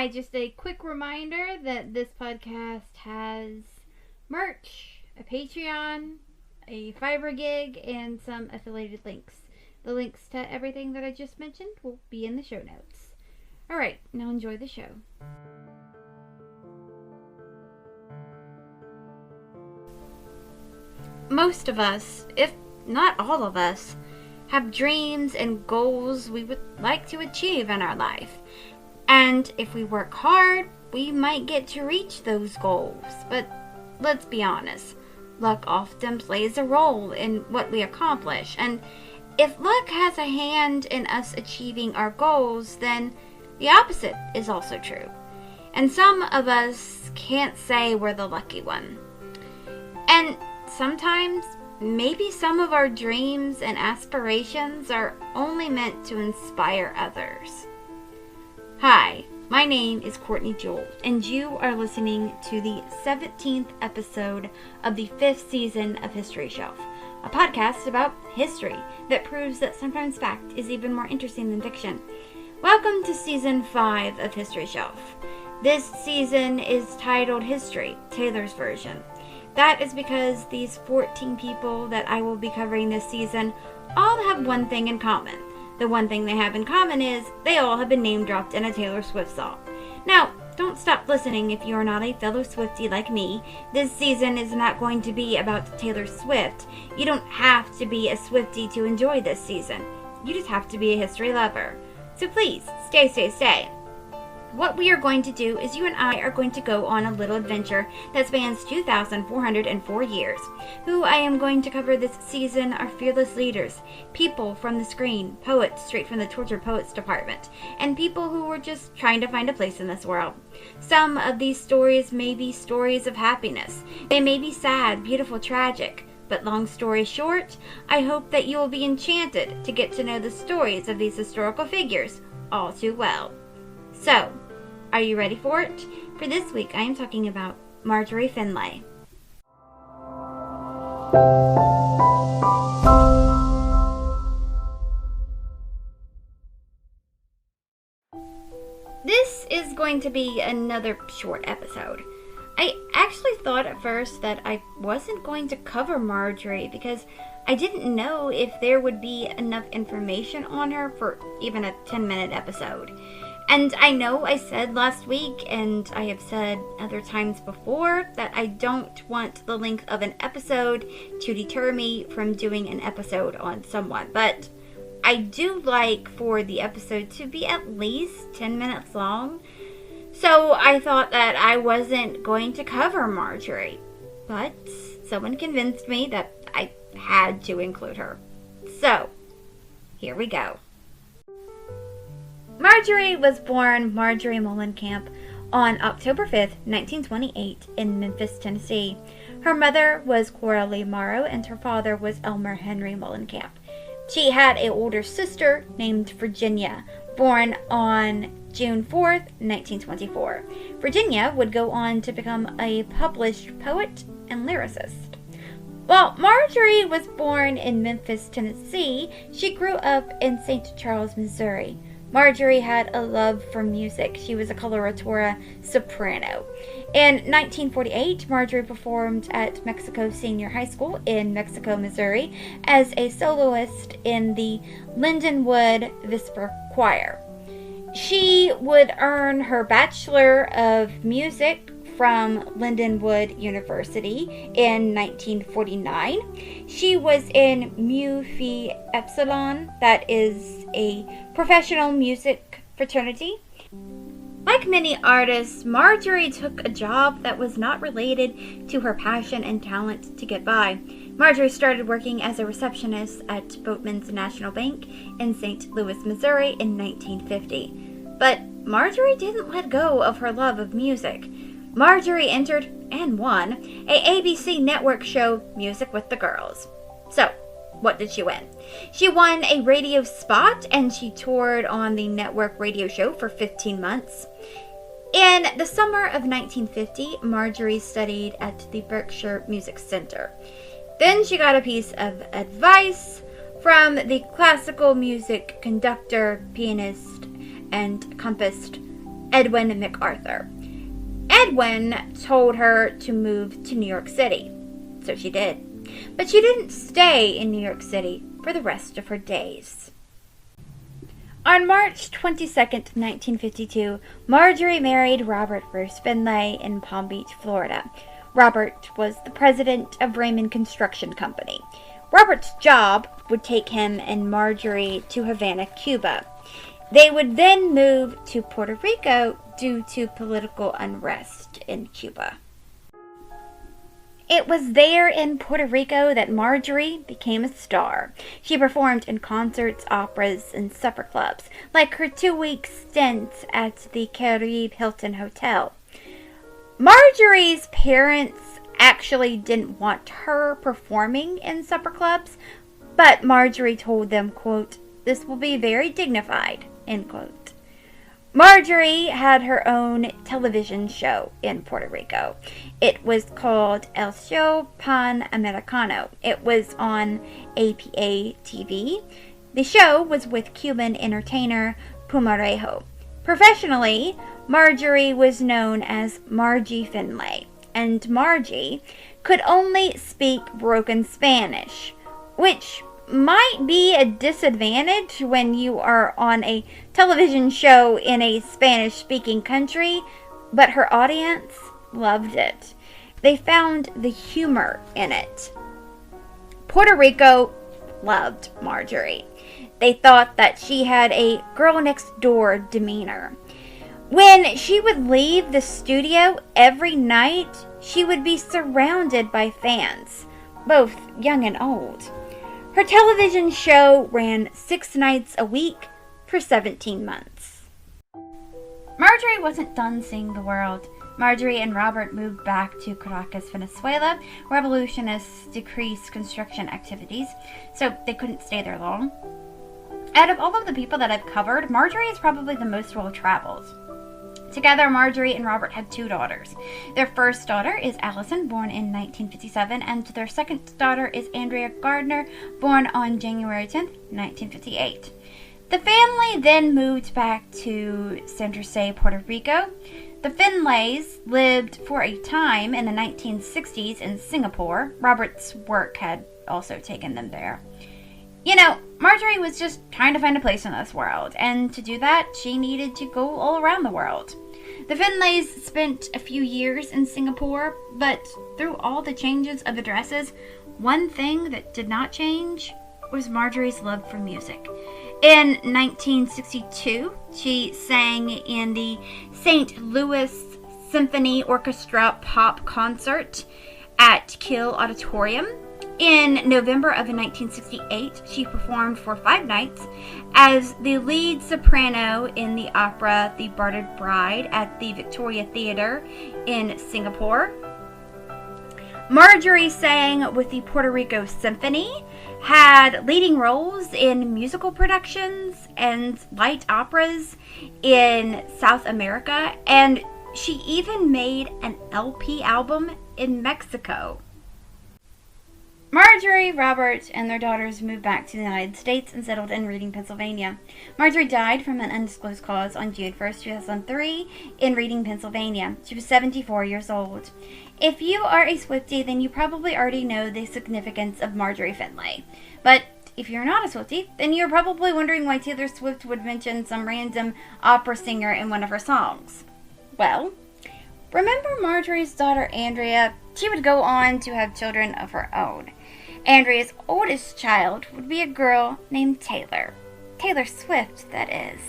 Hi, just a quick reminder that this podcast has merch, a Patreon, a Fiverr gig, and some affiliated links. The links to everything that I just mentioned will be in the show notes. Alright, now enjoy the show. Most of us, if not all of us, have dreams and goals we would like to achieve in our life. And if we work hard, we might get to reach those goals. But let's be honest, luck often plays a role in what we accomplish. And if luck has a hand in us achieving our goals, then the opposite is also true. And some of us can't say we're the lucky one. And sometimes, maybe some of our dreams and aspirations are only meant to inspire others. Hi, my name is Courtney Jewell, and you are listening to the 17th episode of the 5th season of History Shelf, a podcast about history that proves that sometimes fact is even more interesting than fiction. Welcome to Season 5 of History Shelf. This season is titled History, Taylor's Version. That is because these 14 people that I will be covering this season all have one thing in common. The one thing they have in common is they all have been name dropped in a Taylor Swift song. Now, don't stop listening if you are not a fellow Swiftie like me. This season is not going to be about Taylor Swift. You don't have to be a Swiftie to enjoy this season. You just have to be a history lover. So please, stay. What we are going to do is you and I are going to go on a little adventure that spans 2,404 years. Who I am going to cover this season are fearless leaders, people from the screen, poets straight from the tortured poets department, and people who were just trying to find a place in this world. Some of these stories may be stories of happiness. They may be sad, beautiful, tragic. But long story short, I hope that you will be enchanted to get to know the stories of these historical figures all too well. So, are you ready for it? For this week, I am talking about Marjorie Finlay. This is going to be another short episode. I actually thought at first that I wasn't going to cover Marjorie because I didn't know if there would be enough information on her for even a 10-minute episode. And I know I said last week, and I have said other times before, that I don't want the length of an episode to deter me from doing an episode on someone. But I do like for the episode to be at least 10 minutes long. So I thought that I wasn't going to cover Marjorie. But someone convinced me that I had to include her. So, here we go. Marjorie was born Marjorie Mullenkamp on October 5th, 1928 in Memphis, Tennessee. Her mother was Cora Lee Morrow and her father was Elmer Henry Mullenkamp. She had an older sister named Virginia, born on June 4th, 1924. Virginia would go on to become a published poet and lyricist. While Marjorie was born in Memphis, Tennessee, she grew up in St. Charles, Missouri. Marjorie had a love for music. She was a coloratura soprano. In 1948, Marjorie performed at Mexico Senior High School in Mexico, Missouri, as a soloist in the Lindenwood Vesper Choir. She would earn her Bachelor of Music from Lindenwood University in 1949. She was in Mu Phi Epsilon, that is a professional music fraternity. Like many artists, Marjorie took a job that was not related to her passion and talent to get by. Marjorie started working as a receptionist at Boatman's National Bank in St. Louis, Missouri in 1950. But Marjorie didn't let go of her love of music. Marjorie entered and won a ABC network show, Music with the Girls. So, what did she win? She won a radio spot and she toured on the network radio show for 15 months. In the summer of 1950, Marjorie studied at the Berkshire Music Center. Then she got a piece of advice from the classical music conductor, pianist, and Edwin MacArthur. Edwin told her to move to New York City, so she did. But she didn't stay in New York City for the rest of her days. On March 22nd, 1952, Marjorie married Robert Bruce Finlay in Palm Beach, Florida. Robert was the president of Raymond Construction Company. Robert's job would take him and Marjorie to Havana, Cuba. They would then move to Puerto Rico due to political unrest in Cuba. It was there in Puerto Rico that Marjorie became a star. She performed in concerts, operas, and supper clubs, like her 2-week stint at the Caribe Hilton Hotel. Marjorie's parents actually didn't want her performing in supper clubs, but Marjorie told them, quote, "This will be very dignified," end quote. Marjorie had her own television show in Puerto Rico. It was called El Show Panamericano. It was on APA TV. The show was with Cuban entertainer Pumarejo. Professionally, Marjorie was known as Margie Finlay, and Margie could only speak broken Spanish, which might be a disadvantage when you are on a television show in a Spanish-speaking country, but her audience loved it. They found the humor in it. Puerto Rico loved Marjorie. They thought that she had a girl-next-door demeanor. When she would leave the studio every night, she would be surrounded by fans, both young and old. Her television show ran 6 nights a week for 17 months. Marjorie wasn't done seeing the world. Marjorie and Robert moved back to Caracas, Venezuela. Revolutionists decreased construction activities, so they couldn't stay there long. Out of all of the people that I've covered, Marjorie is probably the most well-traveled. Together, Marjorie and Robert had 2 daughters. Their first daughter is Allison, born in 1957, and their second daughter is Andrea Gardner, born on January 10th, 1958. The family then moved back to San Jose, Puerto Rico. The Finlays lived for a time in the 1960s in Singapore. Robert's work had also taken them there. You know, Marjorie was just trying to find a place in this world, and to do that, she needed to go all around the world. The Finlays spent a few years in Singapore, but through all the changes of addresses, one thing that did not change was Marjorie's love for music. In 1962, she sang in the St. Louis Symphony Orchestra pop concert at Kiel Auditorium. In November of 1968, she performed for 5 nights as the lead soprano in the opera The Bartered Bride at the Victoria Theatre in Singapore. Marjorie sang with the Puerto Rico Symphony, had leading roles in musical productions and light operas in South America, and she even made an LP album in Mexico. Marjorie, Robert, and their daughters moved back to the United States and settled in Reading, Pennsylvania. Marjorie died from an undisclosed cause on June 1st, 2003 in Reading, Pennsylvania. She was 74 years old. If you are a Swiftie, then you probably already know the significance of Marjorie Finlay. But if you're not a Swiftie, then you're probably wondering why Taylor Swift would mention some random opera singer in one of her songs. Well, remember Marjorie's daughter Andrea? She would go on to have children of her own. Andrea's oldest child would be a girl named Taylor. Taylor Swift, that is.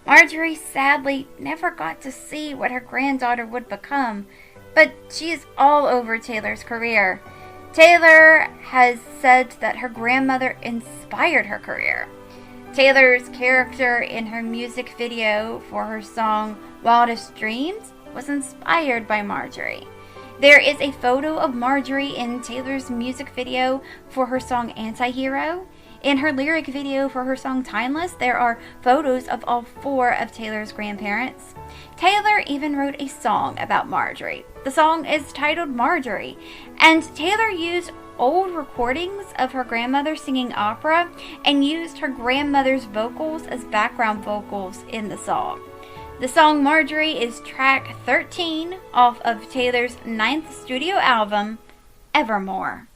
Marjorie sadly never got to see what her granddaughter would become, but she is all over Taylor's career. Taylor has said that her grandmother inspired her career. Taylor's character in her music video for her song Wildest Dreams was inspired by Marjorie. There is a photo of Marjorie in Taylor's music video for her song Anti-Hero. In her lyric video for her song Timeless, there are photos of all 4 of Taylor's grandparents. Taylor even wrote a song about Marjorie. The song is titled Marjorie, and Taylor used old recordings of her grandmother singing opera and used her grandmother's vocals as background vocals in the song. The song Marjorie is track 13 off of Taylor's 9th studio album, Evermore.